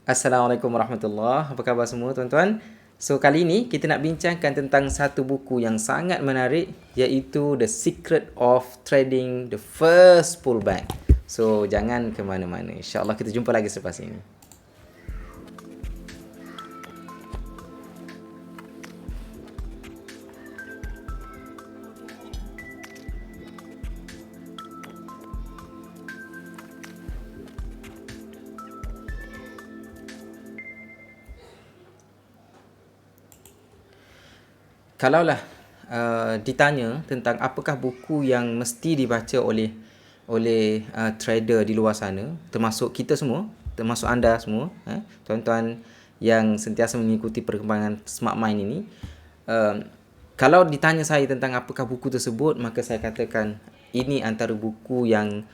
Assalamualaikum warahmatullahi. Apa khabar semua tuan-tuan? So kali ini kita nak bincangkan tentang satu buku yang sangat menarik, iaitu The Secret of Trading the First Pullback. So jangan ke mana-mana. InsyaAllah kita jumpa lagi selepas ini. Kalaulah ditanya tentang apakah buku yang mesti dibaca oleh trader di luar sana, termasuk kita semua, termasuk anda semua, tuan-tuan yang sentiasa mengikuti perkembangan Smart Mind ini, kalau ditanya saya tentang apakah buku tersebut, maka saya katakan ini antara buku yang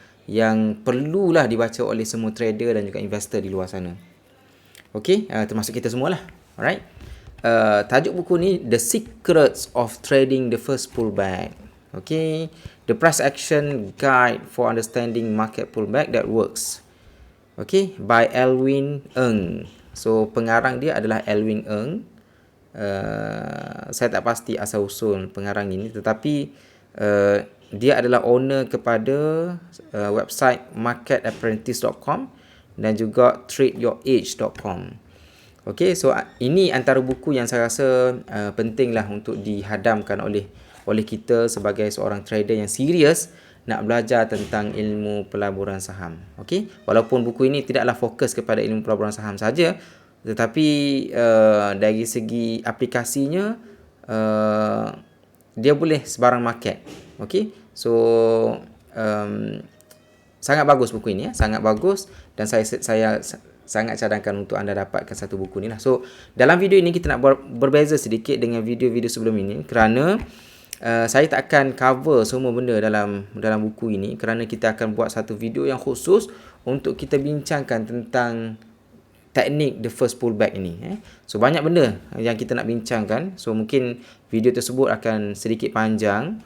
perlulah dibaca oleh semua trader dan juga investor di luar sana. Okey, termasuk kita semualah. Alright. Tajuk buku ni The Secrets of Trading the First Pullback. Okay, the price action guide for understanding market pullback that works. Okay, by Elwin Ng. So pengarang dia adalah Elwin Ng. Saya tak pasti asal usul pengarang ini, tetapi dia adalah owner kepada website marketapprentice.com dan juga tradeyourage.com. Okey, so ini antara buku yang saya rasa pentinglah untuk dihadamkan oleh kita sebagai seorang trader yang serius nak belajar tentang ilmu pelaburan saham. Okey, walaupun buku ini tidaklah fokus kepada ilmu pelaburan saham saja, tetapi dari segi aplikasinya dia boleh sebarang market. Okey, so sangat bagus buku ini, sangat bagus, dan saya sangat cadangkan untuk anda dapatkan satu buku ni lah. So dalam video ini kita nak berbeza sedikit dengan video-video sebelum ini, kerana saya tak akan cover semua benda dalam buku ini, kerana kita akan buat satu video yang khusus untuk kita bincangkan tentang teknik the first pullback ini. So banyak benda yang kita nak bincangkan, so mungkin video tersebut akan sedikit panjang,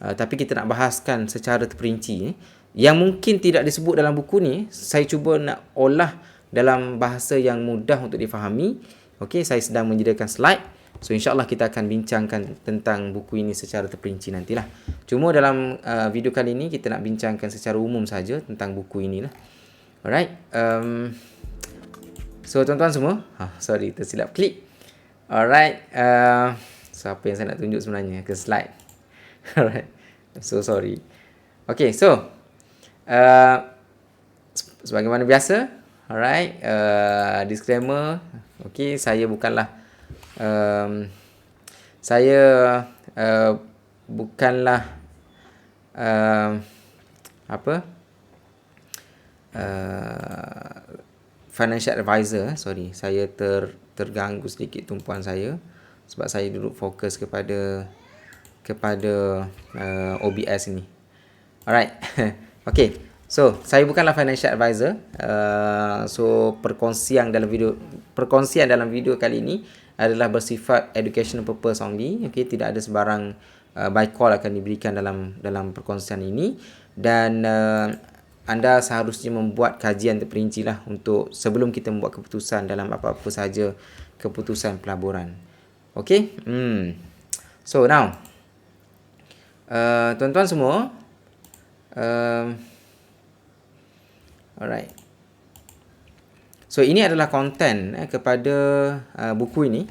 tapi kita nak bahaskan secara terperinci. Yang mungkin tidak disebut dalam buku ni, saya cuba nak olah dalam bahasa yang mudah untuk difahami. Okey, saya sedang menyediakan slide. So insyaAllah kita akan bincangkan tentang buku ini secara terperinci nantilah. Cuma dalam video kali ini kita nak bincangkan secara umum saja tentang buku inilah. Alright. So tuan-tuan semua, sorry tersilap klik. Alright. So apa yang saya nak tunjuk sebenarnya ke slide. Alright. So sorry. Okay, so sebagaimana biasa, alright, disclaimer. Okay, saya bukanlah financial advisor. Sorry, saya terganggu sedikit tumpuan saya sebab saya duduk fokus kepada OBS ini. Alright. Okay, so saya bukanlah financial advisor. So perkongsian dalam video kali ini adalah bersifat educational purpose only. Okay, tidak ada sebarang buy call akan diberikan dalam perkongsian ini, dan anda seharusnya membuat kajian terperinci lah untuk sebelum kita membuat keputusan dalam apa-apa sahaja keputusan pelaburan. Okay. So now, tuan-tuan semua, alright. So ini adalah konten kepada buku ini,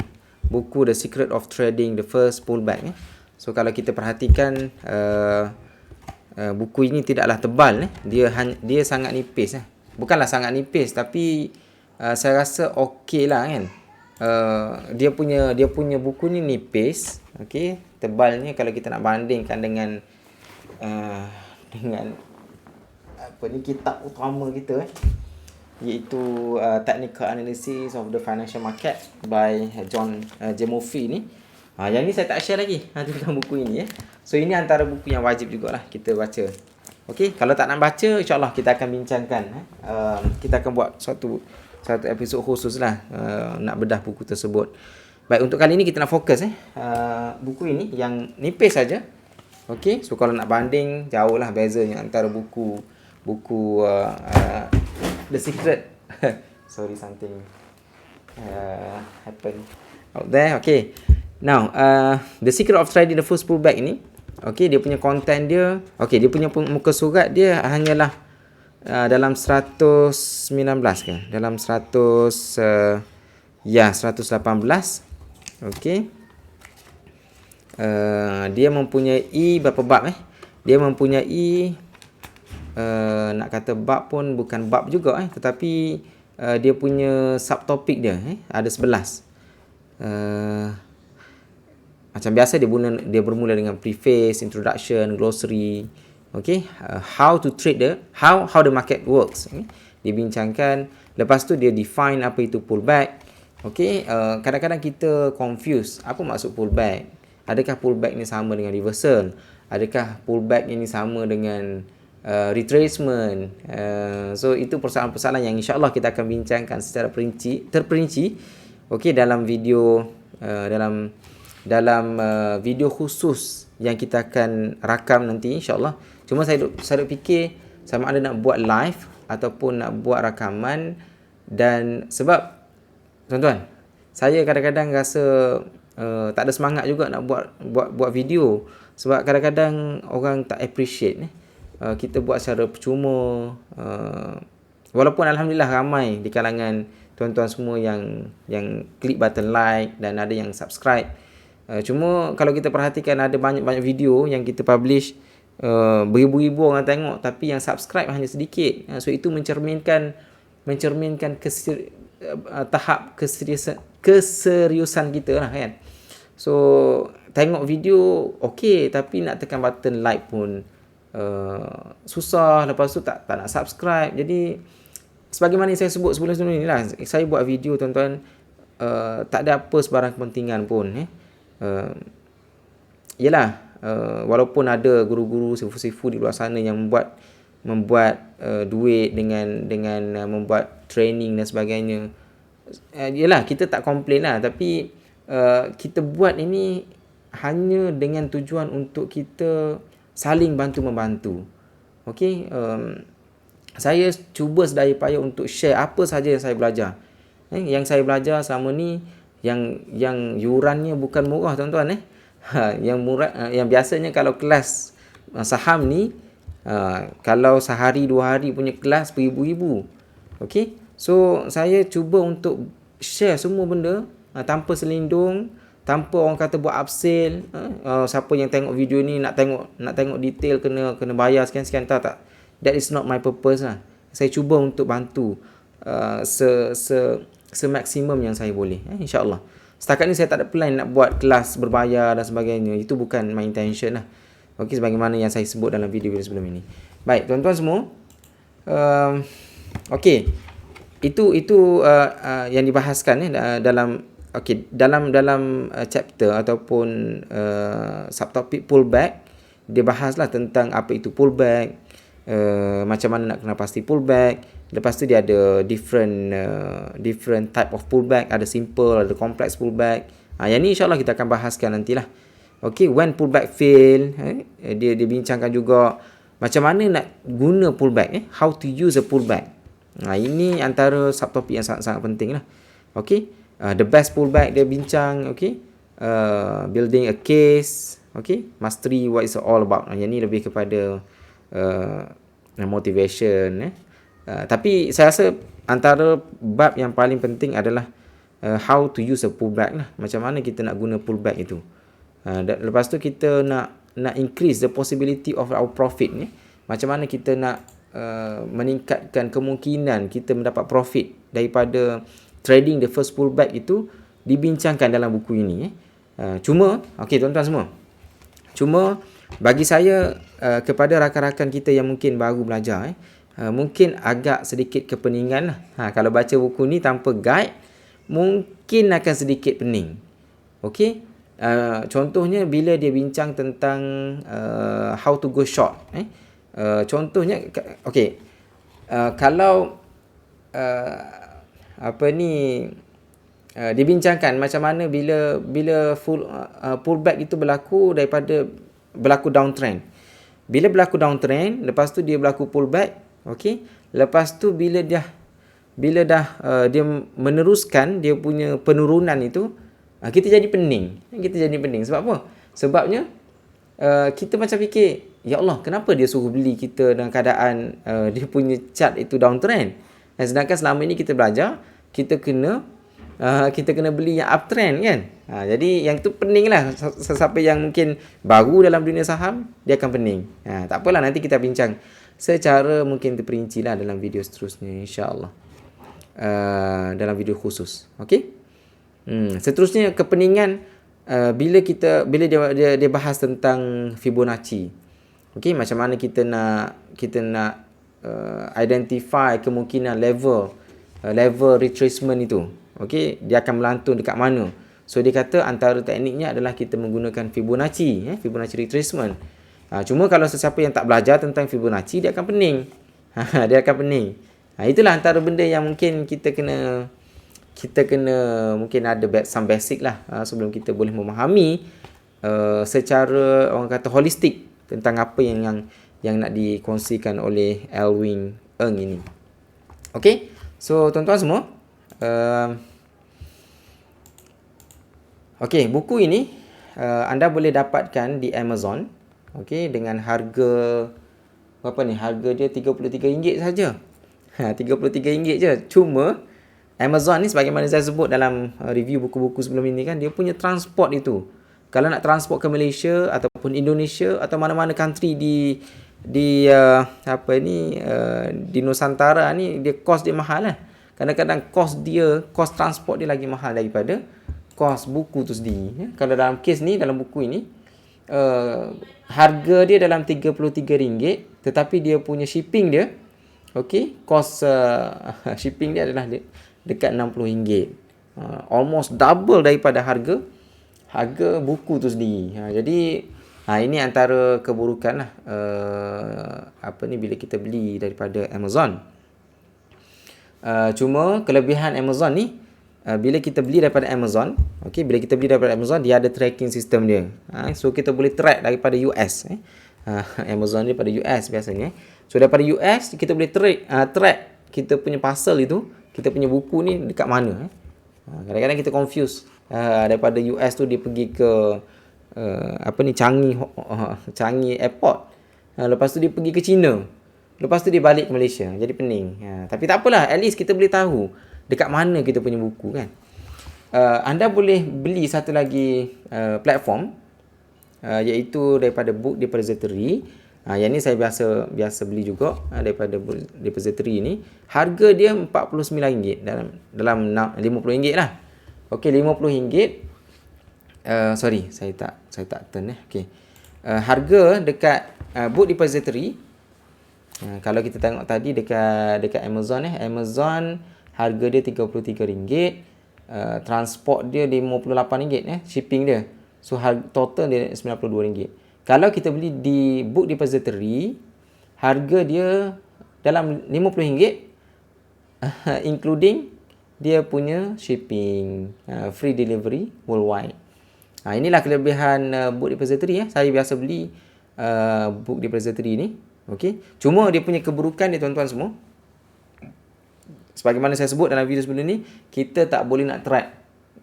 buku The Secret of Trading the First Pullback. So kalau kita perhatikan, buku ini tidaklah tebal. Dia sangat nipis. Bukanlah sangat nipis, tapi saya rasa okey lah kan. Dia punya buku ni nipis. Okay, tebalnya kalau kita nak bandingkan dengan apa ni, kitab utama kita, iaitu Technical Analysis of the Financial Market by John J. Murphy ni. Yang ni saya tak share lagi tentang buku ini. So ini antara buku yang wajib jugalah kita baca. Okey, kalau tak nak baca, insyaAllah kita akan bincangkan. Kita akan buat satu episod khusus lah, nak bedah buku tersebut. Baik, untuk kali ini kita nak fokus buku ini yang nipis saja. Okey, so kalau nak banding, jauh lah bezanya antara buku The Secret Sorry, something happen out there. Okay. Now, the secret of trading the first pullback ini, okay, dia punya content dia, okay, dia punya muka surat dia hanyalah dalam 119 ke? Dalam 118. Okay. Dia mempunyai berapa bab Dia mempunyai nak kata bab pun bukan bab juga tetapi dia punya subtopik dia ada 11. Macam biasa dia bermula dengan preface, introduction, glossary, okay, how to trade how the market works, okay? Dibincangkan. Lepas tu dia define apa itu pullback. Okay, kadang-kadang kita confuse apa maksud pullback. Adakah pullback ni sama dengan reversal? Adakah pullback ini sama dengan retracement? So itu persoalan-persoalan yang insya-Allah kita akan bincangkan secara terperinci okey dalam video dalam video khusus yang kita akan rakam nanti insya-Allah. Cuma saya fikir sama ada nak buat live ataupun nak buat rakaman, dan sebab tuan-tuan, saya kadang-kadang rasa tak ada semangat juga nak buat video, sebab kadang-kadang orang tak appreciate kita buat secara percuma. Walaupun alhamdulillah ramai di kalangan tuan-tuan semua yang klik button like dan ada yang subscribe. Cuma kalau kita perhatikan ada banyak video yang kita publish, beribu-ribu orang tengok tapi yang subscribe hanya sedikit. So itu mencerminkan tahap keseriusan kita lah kan. So tengok video okey, tapi nak tekan button like pun susah. Lepas tu tak nak subscribe. Jadi sebagaimana yang saya sebut sebelum ni lah, saya buat video tuan-tuan, tak ada apa sebarang kepentingan pun yalah, walaupun ada guru-guru, sifu-sifu di luar sana yang membuat duit dengan membuat training dan sebagainya, yalah kita tak komplain lah, tapi kita buat ini hanya dengan tujuan untuk kita saling bantu-membantu. Okey, saya cuba sedaya payah untuk share apa saja yang saya belajar. Yang saya belajar selama ni, yang yurannya bukan murah tuan-tuan yang murah, yang biasanya kalau kelas saham ni, kalau sehari 2 hari punya kelas beribu-ribu. Okey, so saya cuba untuk share semua benda tanpa selindung, tanpa orang kata buat upsell. Siapa yang tengok video ni nak tengok detail kena bayar sekian-sekian, tak. That is not my purpose lah. Saya cuba untuk bantu semaksimum yang saya boleh, insya-Allah. Setakat ni saya tak ada plan nak buat kelas berbayar dan sebagainya. Itu bukan my intention lah. Okey, sebagaimana yang saya sebut dalam video-video sebelum ini. Baik, tuan-tuan semua. Okey. Itu yang dibahaskan dalam chapter ataupun subtopik pullback. Dia bahaslah tentang apa itu pullback, macam mana nak kena pasti pullback. Lepas tu dia ada different type of pullback, ada simple, ada complex pullback. Yang ni insya-Allah kita akan bahaskan nantilah. Okay, when pullback fail, dia bincangkan juga macam mana nak guna pullback, how to use a pullback. Ini antara subtopik yang sangat-sangat penting lah. Okay, the best pullback dia bincang. Okay, building a case. Okay, mastery what is all about. Yang ni lebih kepada motivation. Tapi saya rasa antara bab yang paling penting adalah how to use a pullback lah. Macam mana kita nak guna pullback itu. Lepas tu kita nak increase the possibility of our profit ni. Macam mana kita nak meningkatkan kemungkinan kita mendapat profit daripada trading the first pullback itu, dibincangkan dalam buku ini. Cuma, okey tuan-tuan semua. Cuma bagi saya, kepada rakan-rakan kita yang mungkin baru belajar, mungkin agak sedikit kepeningan lah. Kalau baca buku ni tanpa guide, mungkin akan sedikit pening. Okey, contohnya bila dia bincang tentang how to go short. Contohnya, okey, kalau dibincangkan macam mana bila pullback itu berlaku downtrend. Bila berlaku downtrend, lepas tu dia berlaku pullback. Okey, lepas tu bila bila dah dia meneruskan dia punya penurunan itu, kita jadi pening. Kita jadi pening. Sebab apa? Sebabnya kita macam fikir, ya Allah, kenapa dia suruh beli kita dalam keadaan dia punya chart itu downtrend? Dan sedangkan selama ini kita belajar, kita kena beli yang uptrend kan. Jadi yang tu pening lah. Sesiapa yang mungkin baru dalam dunia saham, dia akan pening. Tak apalah, nanti kita bincang secara mungkin terperinci lah dalam video seterusnya, insyaAllah. Dalam video khusus. Okey. Seterusnya kepeningan bila dia bahas tentang Fibonacci. Okey, macam mana kita nak identify kemungkinan level retracement itu. Okey, dia akan melantun dekat mana. So dia kata antara tekniknya adalah kita menggunakan Fibonacci, Fibonacci retracement. Cuma kalau sesiapa yang tak belajar tentang Fibonacci, dia akan pening. Dia akan pening. Itulah antara benda yang mungkin kita kena mungkin ada some basic lah sebelum kita boleh memahami secara orang kata holistik tentang apa yang nak dikongsikan oleh Alwyn Ng ini. Okey, so tuan-tuan semua, okey, buku ini anda boleh dapatkan di Amazon, okey, dengan harga berapa ni? Harga dia RM33 saja. RM33 je. Cuma Amazon ni, sebagaimana saya sebut dalam review buku-buku sebelum ini kan, dia punya transport itu, kalau nak transport ke Malaysia ataupun Indonesia atau mana-mana country di Nusantara ni, dia cost dia mahal lah. Kadang-kadang cost transport dia lagi mahal daripada cost buku tu sendiri. Kalau dalam kes ni, dalam buku ini, harga dia dalam RM33, tetapi dia punya shipping dia, okey, cost shipping dia adalah dekat RM60. Almost double daripada harga buku tu sendiri. Jadi ini antara keburukan lah bila kita beli daripada Amazon. Cuma kelebihan Amazon ni, bila kita beli daripada Amazon, okey, bila kita beli daripada Amazon, dia ada tracking system dia. So kita boleh track daripada US. Amazon dia pada US biasanya. So daripada US kita boleh track kita punya parcel itu, kita punya buku ni dekat mana. Kadang-kadang kita confuse. Daripada US tu dia pergi ke Changi Airport. Lepas tu dia pergi ke China. Lepas tu dia balik ke Malaysia. Jadi pening. Tapi tak apalah, at least kita boleh tahu dekat mana kita punya buku kan. Anda boleh beli satu lagi platform, iaitu daripada Book Depository. Yang ni saya biasa beli juga daripada Depository ni. Harga dia RM49 dalam RM50 lah. Okey, RM50. Sorry, saya tak turn okey. Harga dekat Book Depository, kalau kita tengok tadi dekat Amazon Amazon harga dia RM33. Transport dia RM58, shipping dia. So total dia RM92. Kalau kita beli di Book Depository, harga dia dalam RM50, including dia punya shipping, free delivery worldwide. Inilah kelebihan Book Depository. Saya biasa beli Book Depository ni. Okey. Cuma dia punya keburukan dia, tuan-tuan semua, sebagaimana saya sebut dalam video sebelum ni, kita tak boleh nak track.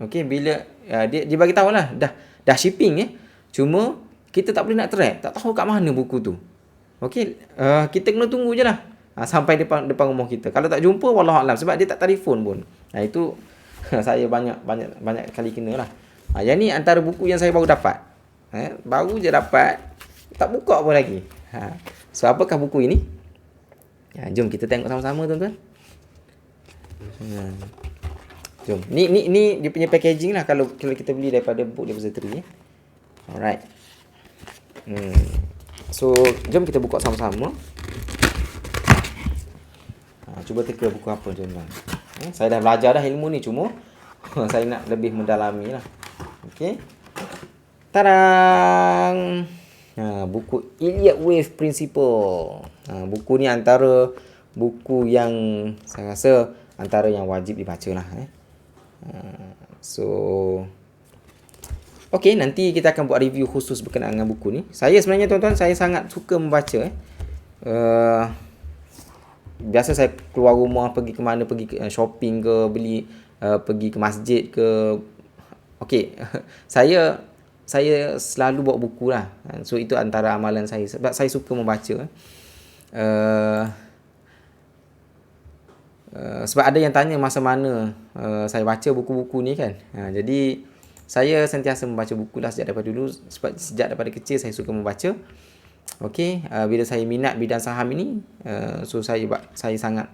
Okey, bila dia bagi tahu lah dah shipping cuma kita tak boleh nak track, tak tahu kat mana buku tu. Okey, kita kena tunggu je lah sampai depan rumah kita. Kalau tak jumpa, wallahualam, sebab dia tak telefon pun. Itu saya banyak kali kena lah. Yang ni antara buku yang saya baru dapat. Baru je dapat, tak buka pun lagi. So apakah buku ini? Jom kita tengok sama-sama, tuan-tuan. Jom. Ni dia punya packaging lah kalau kita beli daripada Book Depository. Alright. So jom kita buka sama-sama. Cuba teka buku apa, tuan-tuan. Saya dah belajar dah ilmu ni, cuma saya nak lebih mendalami lah. Okey. Tarang. Buku Elliott Wave Principle. Buku ni antara buku yang saya rasa antara yang wajib dibaca lah. So okey, nanti kita akan buat review khusus berkenaan dengan buku ni. Saya sebenarnya, tuan-tuan, saya sangat suka membaca. biasa saya keluar rumah pergi ke mana, pergi ke shopping ke, beli pergi ke masjid ke. Okey, saya selalu bawa buku lah. So itu antara amalan saya sebab saya suka membaca. Uh, Sebab ada yang tanya masa mana saya baca buku-buku ni kan. Jadi saya sentiasa membaca buku lah sejak daripada dulu. Sebab sejak daripada kecil saya suka membaca. Okey, bila saya minat bidang saham ini, so saya sangat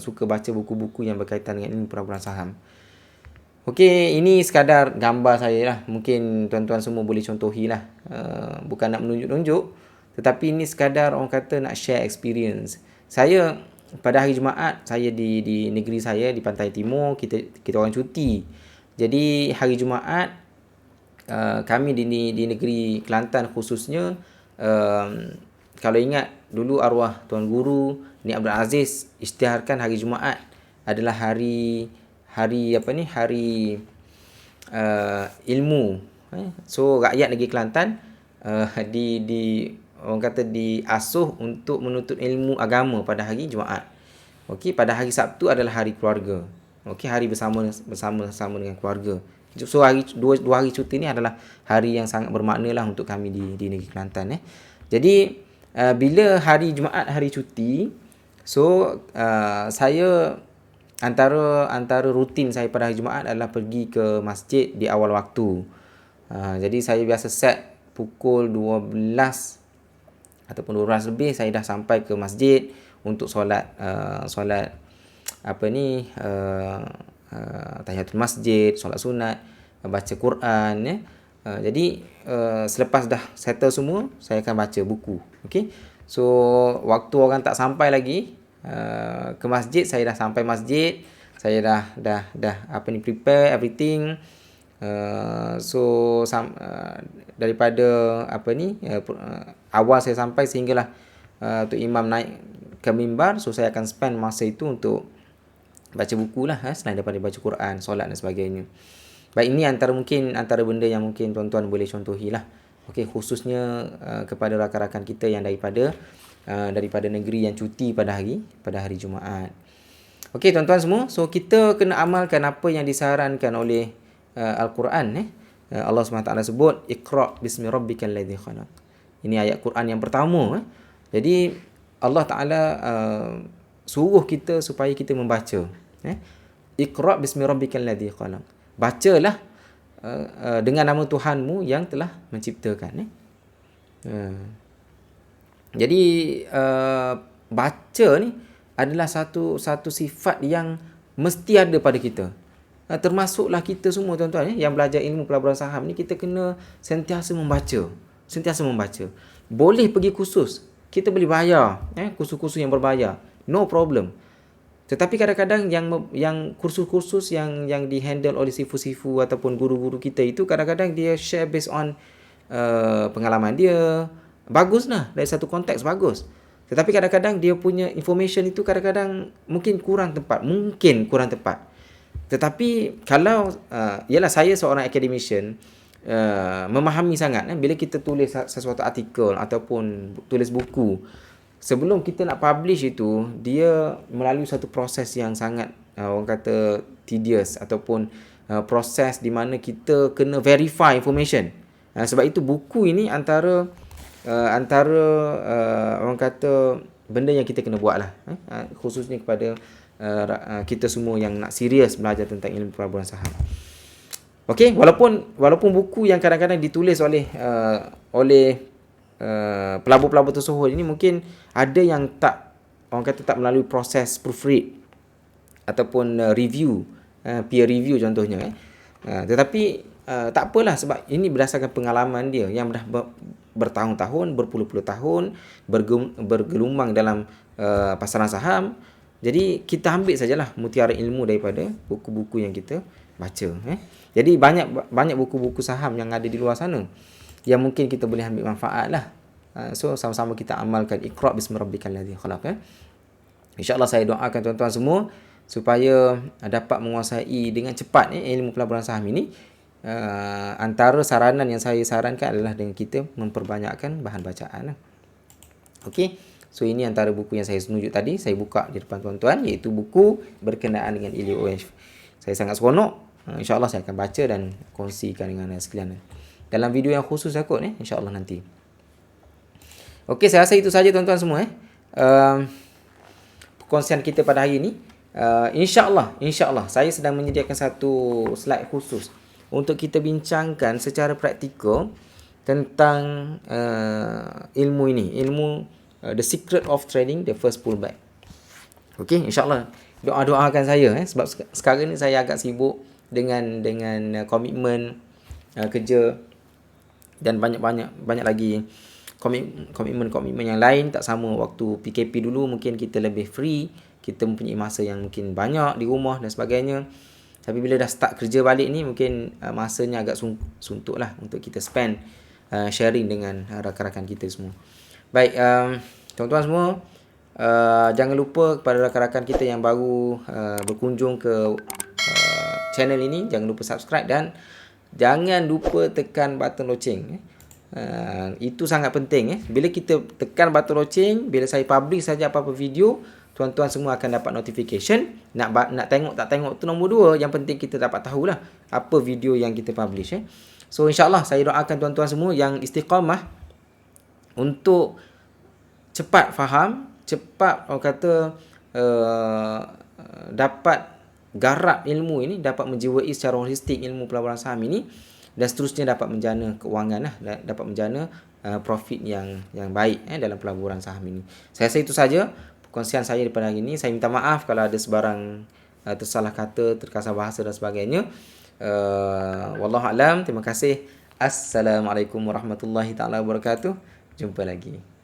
suka baca buku-buku yang berkaitan dengan ilmu pelaburan saham. Okey, ini sekadar gambar saya lah. Mungkin tuan-tuan semua boleh contohi lah. Bukan nak menunjuk-nunjuk, tetapi ini sekadar orang kata nak share experience. Saya pada hari Jumaat, saya di negeri saya di Pantai Timur, kita orang cuti. Jadi hari Jumaat kami di negeri Kelantan khususnya, kalau ingat dulu arwah Tuan Guru Ni Abdul Aziz isytiharkan hari Jumaat adalah hari ilmu. So rakyat negeri Kelantan di orang kata diasuh untuk menuntut ilmu agama pada hari Jumaat. Okey, pada hari Sabtu adalah hari keluarga. Okey, hari bersama dengan keluarga. So dua hari cuti ni adalah hari yang sangat bermakna lah untuk kami di negeri Kelantan. Jadi bila hari Jumaat hari cuti, so saya antara rutin saya pada hari Jumaat adalah pergi ke masjid di awal waktu. Jadi saya biasa set pukul 12 ataupun 12 lebih saya dah sampai ke masjid untuk solat tahiyatul masjid, solat sunat, baca Quran ya. Jadi selepas dah settle semua, saya akan baca buku. Okey. So waktu orang tak sampai lagi ke masjid, saya dah sampai masjid, saya dah prepare everything. Daripada awal saya sampai sehinggalah Tok Imam naik ke mimbar, so saya akan spend masa itu untuk baca buku lah, selain daripada baca Quran, solat dan sebagainya. Baik, ini antara benda yang mungkin tuan-tuan boleh contohi lah. Okey, khususnya kepada rakan-rakan kita yang daripada negeri yang cuti pada hari Jumaat. Okey tuan-tuan semua, so kita kena amalkan apa yang disarankan oleh Al-Quran. Allah SWT sebut Iqra' bismi rabbikal ladzi khalaq. Ini ayat Quran yang pertama. Jadi Allah Ta'ala suruh kita supaya kita membaca. Iqra' bismi rabbikal ladzi khalaq. Bacalah dengan nama Tuhanmu yang telah menciptakan. Jadi baca ni adalah satu sifat yang mesti ada pada kita. Termasuklah kita semua tuan-tuan yang belajar ilmu pelaburan saham ni, kita kena sentiasa membaca. Boleh pergi kursus, kita boleh bayar kursus-kursus yang berbayar, no problem. Tetapi kadang-kadang yang kursus-kursus yang dihandle oleh sifu-sifu ataupun guru-guru kita itu, kadang-kadang dia share based on pengalaman dia. Bagus lah, dari satu konteks bagus. Tetapi kadang-kadang dia punya information itu kadang-kadang mungkin kurang tepat. Tetapi kalau ialah saya seorang academician, memahami sangat bila kita tulis sesuatu artikel ataupun tulis buku, sebelum kita nak publish itu, dia melalui satu proses yang sangat orang kata tedious, ataupun proses di mana kita kena verify information. Sebab itu buku ini antara orang kata benda yang kita kena buat lah, khususnya kepada kita semua yang nak serius belajar tentang ilmu pelaburan saham. Okey, walaupun buku yang kadang-kadang ditulis oleh pelabur-pelabur tersebut ini mungkin ada yang tak melalui proses proofread ataupun review, peer review contohnya. Tetapi tak apalah, sebab ini berdasarkan pengalaman dia yang dah bertahun-tahun, berpuluh-puluh tahun bergelumang dalam pasaran saham. Jadi kita ambil sajalah mutiara ilmu daripada buku-buku yang kita baca. Jadi banyak buku-buku saham yang ada di luar sana yang mungkin kita boleh ambil manfaat lah. So sama-sama kita amalkan Iqra' bismi rabbikal ladzi khalaq. InsyaAllah saya doakan tuan-tuan semua supaya dapat menguasai dengan cepat ilmu pelaburan saham ini. Antara saranan yang saya sarankan adalah dengan kita memperbanyakkan bahan bacaan. Okey. So ini antara buku yang saya tunjuk tadi, saya buka di depan tuan-tuan, iaitu buku berkenaan dengan Iliof. Saya sangat seronok. InsyaAllah saya akan baca dan kongsikan dengan sekalian dalam video yang khusus saya kot insyaAllah nanti. Okey, saya rasa itu saja tuan-tuan semua perkongsian kita pada hari ini. InsyaAllah saya sedang menyediakan satu slide khusus untuk kita bincangkan secara praktikal tentang ilmu ini, ilmu the secret of trading the first pullback. Okey, insyaAllah doakan saya sebab sekarang ni saya agak sibuk dengan komitmen kerja dan banyak lagi komitmen yang lain. Tak sama waktu PKP dulu, mungkin kita lebih free, kita mempunyai masa yang mungkin banyak di rumah dan sebagainya. Tapi bila dah start kerja balik ni, mungkin masanya agak suntuk lah untuk kita spend sharing dengan rakan-rakan kita semua. Baik, tuan-tuan semua, jangan lupa kepada rakan-rakan kita yang baru berkunjung ke channel ini, jangan lupa subscribe dan jangan lupa tekan button loceng. Itu sangat penting. Bila kita tekan button loceng, bila saya publish saja apa-apa video, tuan-tuan semua akan dapat notification. Nak tengok tak tengok tu nombor 2. Yang penting kita dapat tahulah apa video yang kita publish. So insyaAllah saya doakan tuan-tuan semua yang istiqamah untuk cepat faham, cepat orang kata dapat garap ilmu ini, dapat menjiwai secara holistik ilmu pelaburan saham ini, dan seterusnya dapat menjana keuangan dapat menjana profit yang baik dalam pelaburan saham ini. Saya rasa itu saja perkongsian saya daripada hari ini. Saya minta maaf kalau ada sebarang tersalah kata, terkasar bahasa dan sebagainya. Wallahu alam. Terima kasih. Assalamualaikum warahmatullahi taala wabarakatuh. Jumpa lagi.